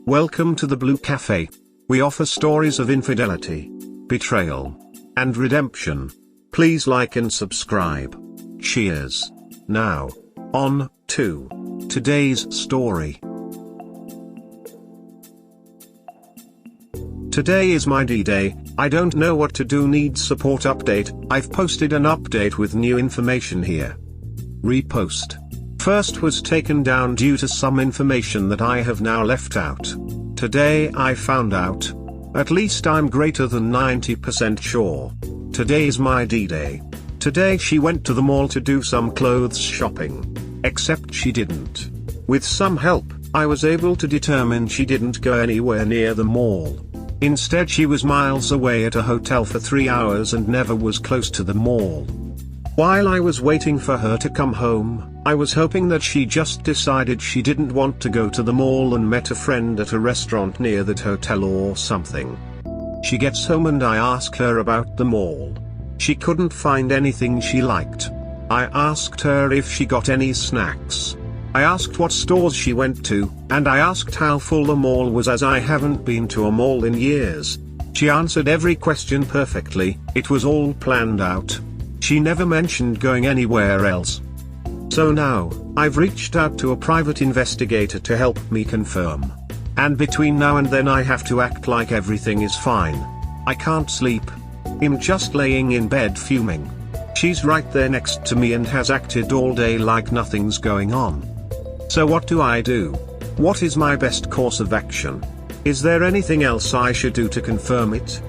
Welcome to the Blue Cafe. We offer stories of infidelity, betrayal, and redemption. Please like and subscribe. Cheers. Now, on to today's story. Today is my D-Day. I don't know what to do, need support update. I've posted an update with new information here. Repost. First was taken down due to some information that I have now left out. Today I found out. At least I'm greater than 90% sure. Today is my D-Day. Today she went to the mall to do some clothes shopping. Except she didn't. With some help, I was able to determine she didn't go anywhere near the mall. Instead she was miles away at a hotel for 3 hours and never was close to the mall. While I was waiting for her to come home, I was hoping that she just decided she didn't want to go to the mall and met a friend at a restaurant near that hotel or something. She gets home and I ask her about the mall. She couldn't find anything she liked. I asked her if she got any snacks. I asked what stores she went to, and I asked how full the mall was, as I haven't been to a mall in years. She answered every question perfectly. It was all planned out. She never mentioned going anywhere else. So now, I've reached out to a private investigator to help me confirm. And between now and then I have to act like everything is fine. I can't sleep. I'm just laying in bed fuming. She's right there next to me and has acted all day like nothing's going on. So what do I do? What is my best course of action? Is there anything else I should do to confirm it?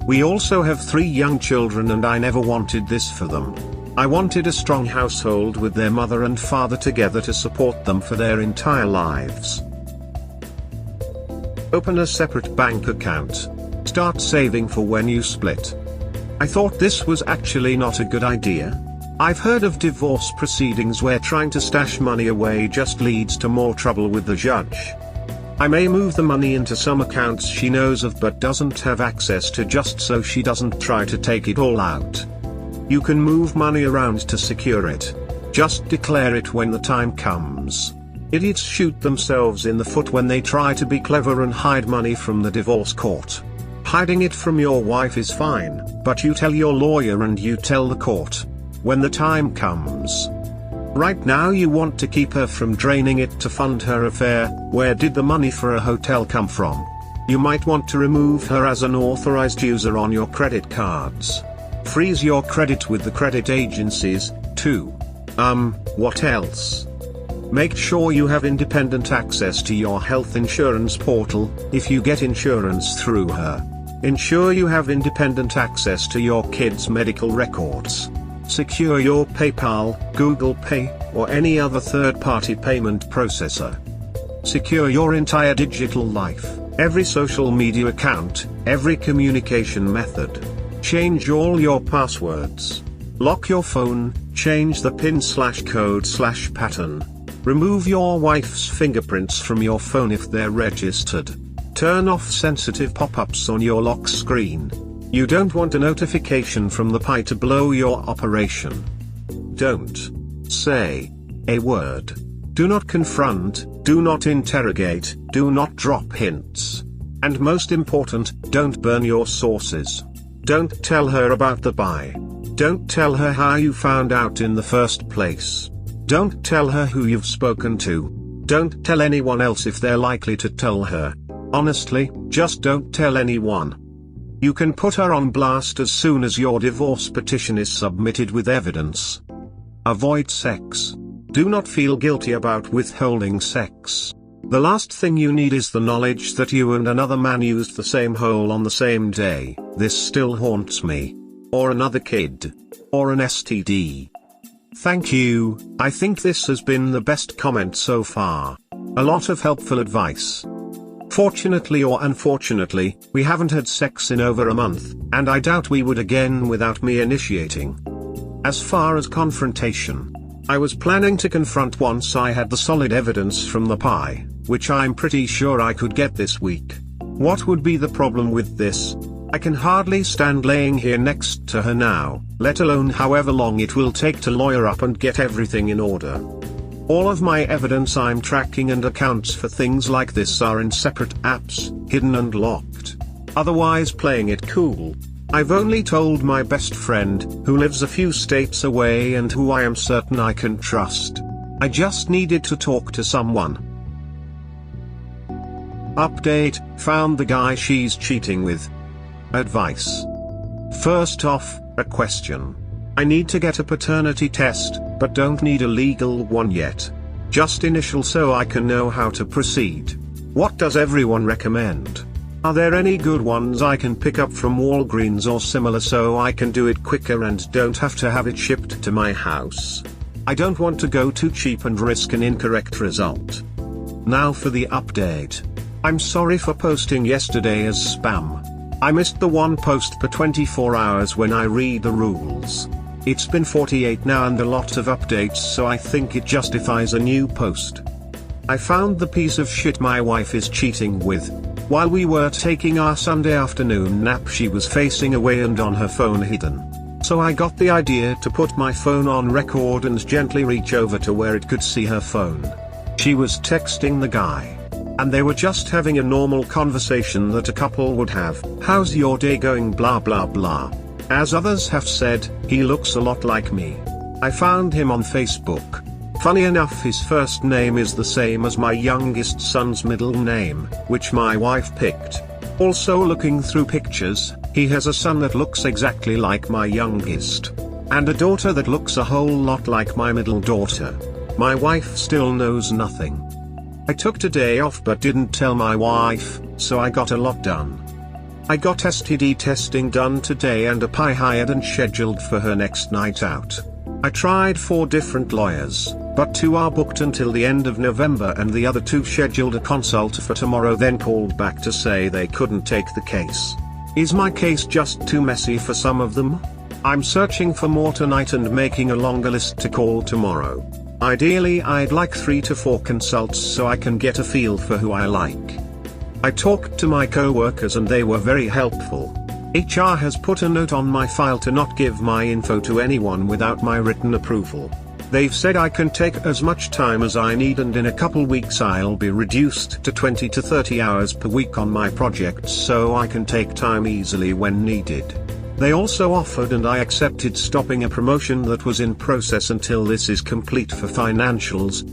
We also have 3 young children and I never wanted this for them. I wanted a strong household with their mother and father together to support them for their entire lives. Open a separate bank account. Start saving for when you split. I thought this was actually not a good idea. I've heard of divorce proceedings where trying to stash money away just leads to more trouble with the judge. I may move the money into some accounts she knows of but doesn't have access to, just so she doesn't try to take it all out. You can move money around to secure it. Just declare it when the time comes. Idiots shoot themselves in the foot when they try to be clever and hide money from the divorce court. Hiding it from your wife is fine, but you tell your lawyer and you tell the court when the time comes. Right now you want to keep her from draining it to fund her affair. Where did the money for a hotel come from? You might want to remove her as an authorized user on your credit cards. Freeze your credit with the credit agencies, too. What else? Make sure you have independent access to your health insurance portal, if you get insurance through her. Ensure you have independent access to your kids' medical records. Secure your PayPal, Google Pay, or any other third-party payment processor. Secure your entire digital life, every social media account, every communication method. Change all your passwords. Lock your phone, change the PIN/code/pattern. Remove your wife's fingerprints from your phone if they're registered. Turn off sensitive pop-ups on your lock screen. You don't want a notification from the PI to blow your operation. Don't say a word. Do not confront, do not interrogate, do not drop hints. And most important, don't burn your sources. Don't tell her about the PI. Don't tell her how you found out in the first place. Don't tell her who you've spoken to. Don't tell anyone else if they're likely to tell her. Honestly, just don't tell anyone. You can put her on blast as soon as your divorce petition is submitted with evidence. Avoid sex. Do not feel guilty about withholding sex. The last thing you need is the knowledge that you and another man used the same hole on the same day. This still haunts me. Or another kid. Or an STD. Thank you. I think this has been the best comment so far. A lot of helpful advice. Fortunately or unfortunately, we haven't had sex in over a month, and I doubt we would again without me initiating. As far as confrontation, I was planning to confront once I had the solid evidence from the PI, which I'm pretty sure I could get this week. What would be the problem with this? I can hardly stand laying here next to her now, let alone however long it will take to lawyer up and get everything in order. All of my evidence I'm tracking and accounts for things like this are in separate apps, hidden and locked. Otherwise playing it cool. I've only told my best friend, who lives a few states away and who I am certain I can trust. I just needed to talk to someone. Update, found the guy she's cheating with. Advice. First off, a question. I need to get a paternity test, but don't need a legal one yet. Just initial so I can know how to proceed. What does everyone recommend? Are there any good ones I can pick up from Walgreens or similar so I can do it quicker and don't have to have it shipped to my house? I don't want to go too cheap and risk an incorrect result. Now for the update. I'm sorry for posting yesterday as spam. I missed the one post per 24 hours when I read the rules. It's been 48 now and a lot of updates, so I think it justifies a new post. I found the piece of shit my wife is cheating with. While we were taking our Sunday afternoon nap, she was facing away and on her phone hidden. So I got the idea to put my phone on record and gently reach over to where it could see her phone. She was texting the guy. And they were just having a normal conversation that a couple would have. How's your day going, blah blah blah. As others have said, he looks a lot like me. I found him on Facebook. Funny enough, his first name is the same as my youngest son's middle name, which my wife picked. Also looking through pictures, he has a son that looks exactly like my youngest. And a daughter that looks a whole lot like my middle daughter. My wife still knows nothing. I took today off but didn't tell my wife, so I got a lot done. I got STD testing done today and a pie hired and scheduled for her next night out. I tried 4 different lawyers, but 2 are booked until the end of November and the other 2 scheduled a consult for tomorrow, then called back to say they couldn't take the case. Is my case just too messy for some of them? I'm searching for more tonight and making a longer list to call tomorrow. Ideally I'd like 3 to 4 consults so I can get a feel for who I like. I talked to my co-workers and they were very helpful. HR has put a note on my file to not give my info to anyone without my written approval. They've said I can take as much time as I need and in a couple weeks I'll be reduced to 20 to 30 hours per week on my projects so I can take time easily when needed. They also offered and I accepted stopping a promotion that was in process until this is complete for financials.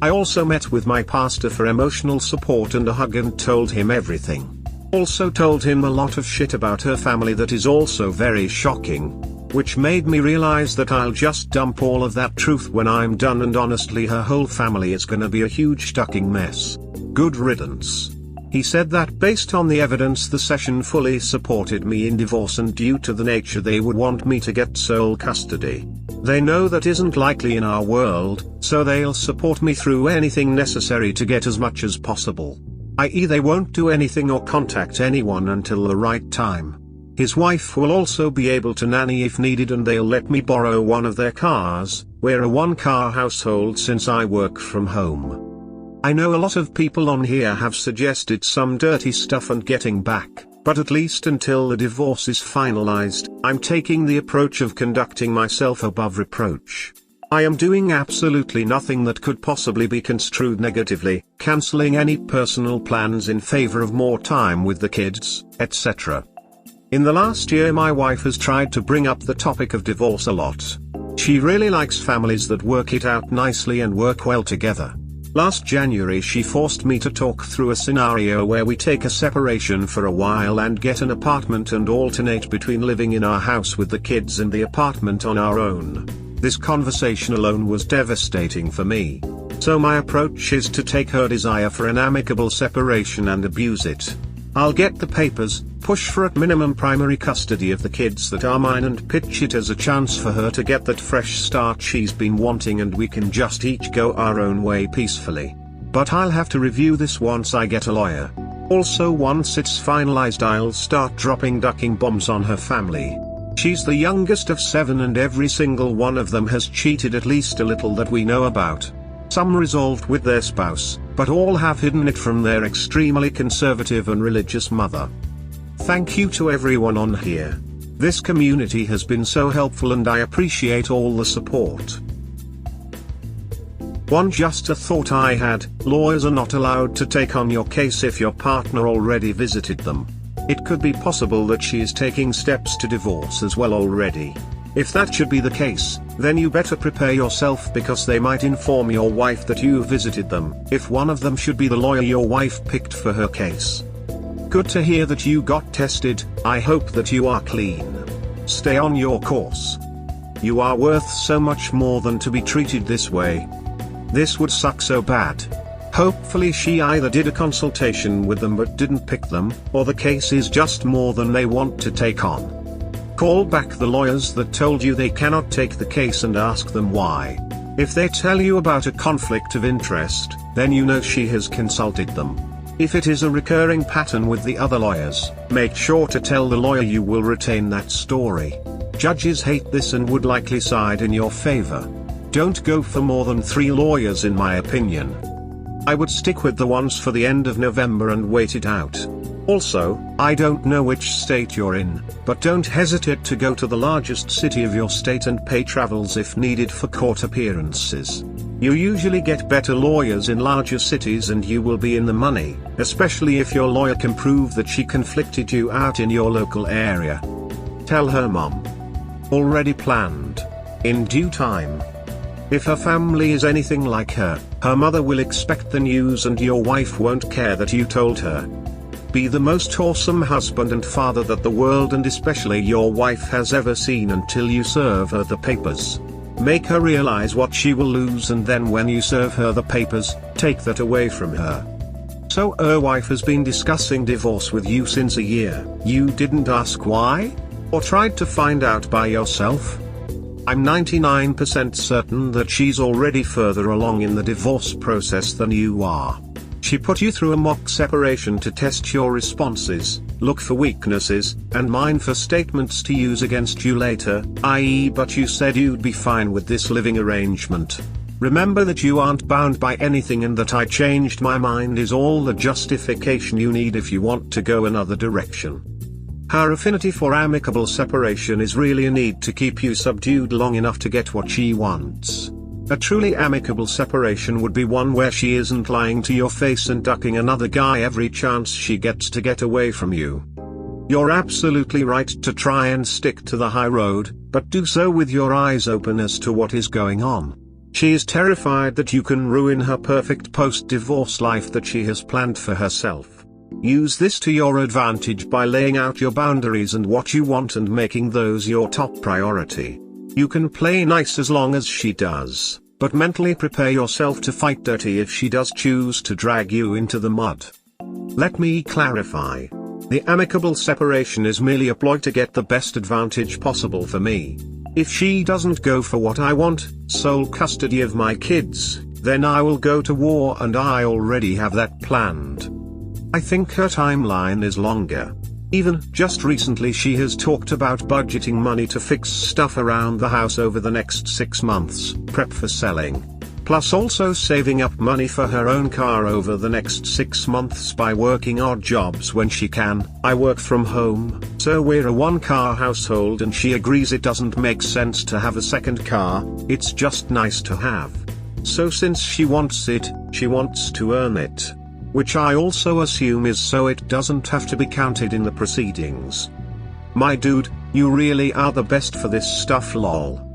I also met with my pastor for emotional support and a hug and told him everything. Also told him a lot of shit about her family that is also very shocking, which made me realize that I'll just dump all of that truth when I'm done, and honestly her whole family is gonna be a huge fucking mess. Good riddance. He said that based on the evidence the session fully supported me in divorce and due to the nature they would want me to get sole custody. They know that isn't likely in our world, so they'll support me through anything necessary to get as much as possible. I.e. they won't do anything or contact anyone until the right time. His wife will also be able to nanny if needed and they'll let me borrow one of their cars. We're a 1-car household since I work from home. I know a lot of people on here have suggested some dirty stuff and getting back, but at least until the divorce is finalized, I'm taking the approach of conducting myself above reproach. I am doing absolutely nothing that could possibly be construed negatively, cancelling any personal plans in favor of more time with the kids, etc. In the last year my wife has tried to bring up the topic of divorce a lot. She really likes families that work it out nicely and work well together. Last January she forced me to talk through a scenario where we take a separation for a while and get an apartment and alternate between living in our house with the kids and the apartment on our own. This conversation alone was devastating for me. So my approach is to take her desire for an amicable separation and abuse it. I'll get the papers, push for at minimum primary custody of the kids that are mine and pitch it as a chance for her to get that fresh start she's been wanting, and we can just each go our own way peacefully. But I'll have to review this once I get a lawyer. Also once it's finalized I'll start dropping ducking bombs on her family. She's the youngest of 7 and every single one of them has cheated at least a little that we know about. Some resolved with their spouse, but all have hidden it from their extremely conservative and religious mother. Thank you to everyone on here. This community has been so helpful and I appreciate all the support. Just a thought I had, lawyers are not allowed to take on your case if your partner already visited them. It could be possible that she is taking steps to divorce as well already. If that should be the case, then you better prepare yourself because they might inform your wife that you visited them, if one of them should be the lawyer your wife picked for her case. Good to hear that you got tested. I hope that you are clean. Stay on your course. You are worth so much more than to be treated this way. This would suck so bad. Hopefully she either did a consultation with them but didn't pick them, or the case is just more than they want to take on. Call back the lawyers that told you they cannot take the case and ask them why. If they tell you about a conflict of interest, then you know she has consulted them. If it is a recurring pattern with the other lawyers, make sure to tell the lawyer you will retain that story. Judges hate this and would likely side in your favor. Don't go for more than 3 lawyers in my opinion. I would stick with the ones for the end of November and wait it out. Also, I don't know which state you're in, but don't hesitate to go to the largest city of your state and pay travels if needed for court appearances. You usually get better lawyers in larger cities and you will be in the money, especially if your lawyer can prove that she conflicted you out in your local area. Tell her mom. Already planned. In due time. If her family is anything like her mother will expect the news and your wife won't care that you told her. Be the most awesome husband and father that the world and especially your wife has ever seen until you serve her the papers. Make her realize what she will lose and then when you serve her the papers, take that away from her. So her wife has been discussing divorce with you since a year. You didn't ask why? Or tried to find out by yourself? I'm 99% certain that she's already further along in the divorce process than you are. She put you through a mock separation to test your responses, look for weaknesses, and mine for statements to use against you later, i.e. but you said you'd be fine with this living arrangement. Remember that you aren't bound by anything and that I changed my mind is all the justification you need if you want to go another direction. Her affinity for amicable separation is really a need to keep you subdued long enough to get what she wants. A truly amicable separation would be one where she isn't lying to your face and ducking another guy every chance she gets to get away from you. You're absolutely right to try and stick to the high road, but do so with your eyes open as to what is going on. She is terrified that you can ruin her perfect post-divorce life that she has planned for herself. Use this to your advantage by laying out your boundaries and what you want and making those your top priority. You can play nice as long as she does, but mentally prepare yourself to fight dirty if she does choose to drag you into the mud. Let me clarify. The amicable separation is merely a ploy to get the best advantage possible for me. If she doesn't go for what I want, sole custody of my kids, then I will go to war and I already have that planned. I think her timeline is longer. Even just recently she has talked about budgeting money to fix stuff around the house over the next 6 months, prep for selling. Plus also saving up money for her own car over the next 6 months by working odd jobs when she can. I work from home, so we're a 1-car household and she agrees it doesn't make sense to have a second car, it's just nice to have. So since she wants it, she wants to earn it. Which I also assume is so it doesn't have to be counted in the proceedings. My dude, you really are the best for this stuff lol.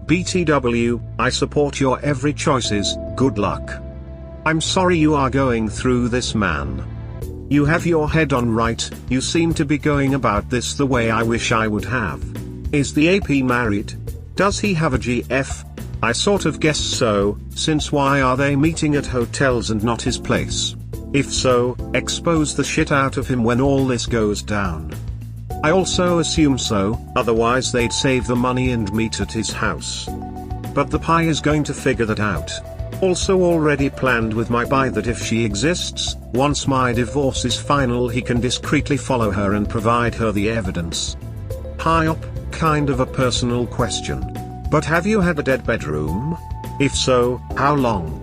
BTW, I support your every choices, good luck. I'm sorry you are going through this man. You have your head on right, you seem to be going about this the way I wish I would have. Is the AP married? Does he have a GF? I sort of guess so, since why are they meeting at hotels and not his place? If so, expose the shit out of him when all this goes down. I also assume so, otherwise they'd save the money and meet at his house. But the pie is going to figure that out. Also already planned with my buy that if she exists, once my divorce is final he can discreetly follow her and provide her the evidence. High up, kind of a personal question. But have you had a dead bedroom? If so, how long?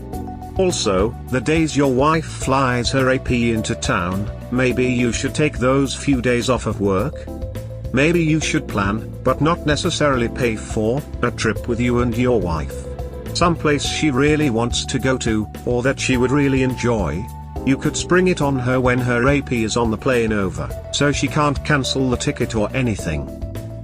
Also, the days your wife flies her AP into town, maybe you should take those few days off of work? Maybe you should plan, but not necessarily pay for, a trip with you and your wife. someplace she really wants to go to, or that she would really enjoy. You could spring it on her when her AP is on the plane over, so she can't cancel the ticket or anything.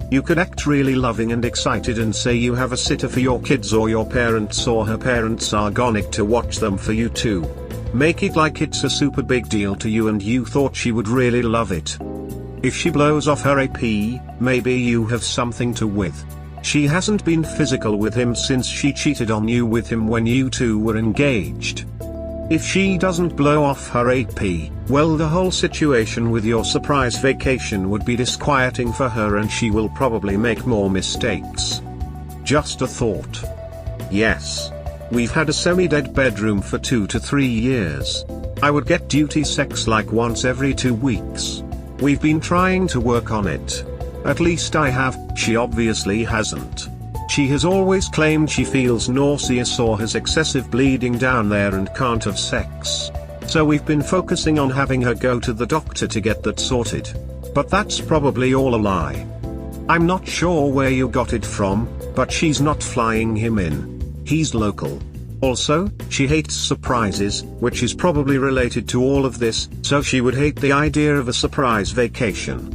You could act really loving and excited and say you have a sitter for your kids, or your parents or her parents are gone to watch them for you too. Make it like it's a super big deal to you and you thought she would really love it. If she blows off her AP, maybe you have something to with. She hasn't been physical with him since she cheated on you with him when you two were engaged. If she doesn't blow off her AP, well, the whole situation with your surprise vacation would be disquieting for her and she will probably make more mistakes. Just a thought. Yes. We've had a semi-dead bedroom for 2 to 3 years. I would get duty sex like once every 2 weeks. We've been trying to work on it. At least I have, she obviously hasn't. She has always claimed she feels nauseous or has excessive bleeding down there and can't have sex. So we've been focusing on having her go to the doctor to get that sorted. But that's probably all a lie. I'm not sure where you got it from, but she's not flying him in. He's local. Also, she hates surprises, which is probably related to all of this, so she would hate the idea of a surprise vacation.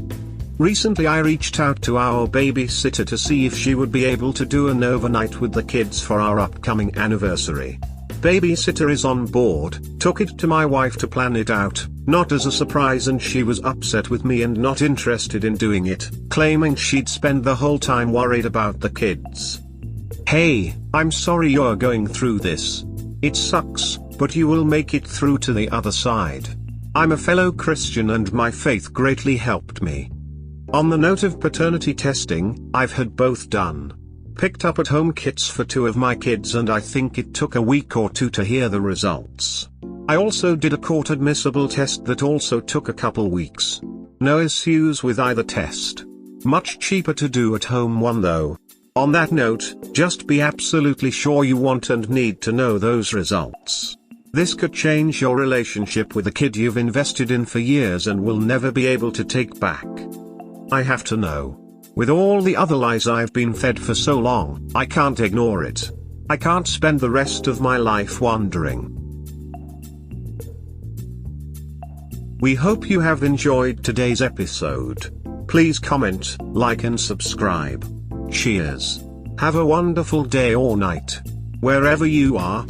Recently I reached out to our babysitter to see if she would be able to do an overnight with the kids for our upcoming anniversary. Babysitter is on board, took it to my wife to plan it out, not as a surprise, and she was upset with me and not interested in doing it, claiming she'd spend the whole time worried about the kids. Hey, I'm sorry you're going through this. It sucks, but you will make it through to the other side. I'm a fellow Christian and my faith greatly helped me. On the note of paternity testing, I've had both done. Picked up at-home kits for 2 of my kids and I think it took a week or 2 to hear the results. I also did a court-admissible test that also took a couple weeks. No issues with either test. Much cheaper to do at-home one though. On that note, just be absolutely sure you want and need to know those results. This could change your relationship with a kid you've invested in for years and will never be able to take back. I have to know. With all the other lies I've been fed for so long, I can't ignore it. I can't spend the rest of my life wondering. We hope you have enjoyed today's episode. Please comment, like and subscribe. Cheers. Have a wonderful day or night. Wherever you are.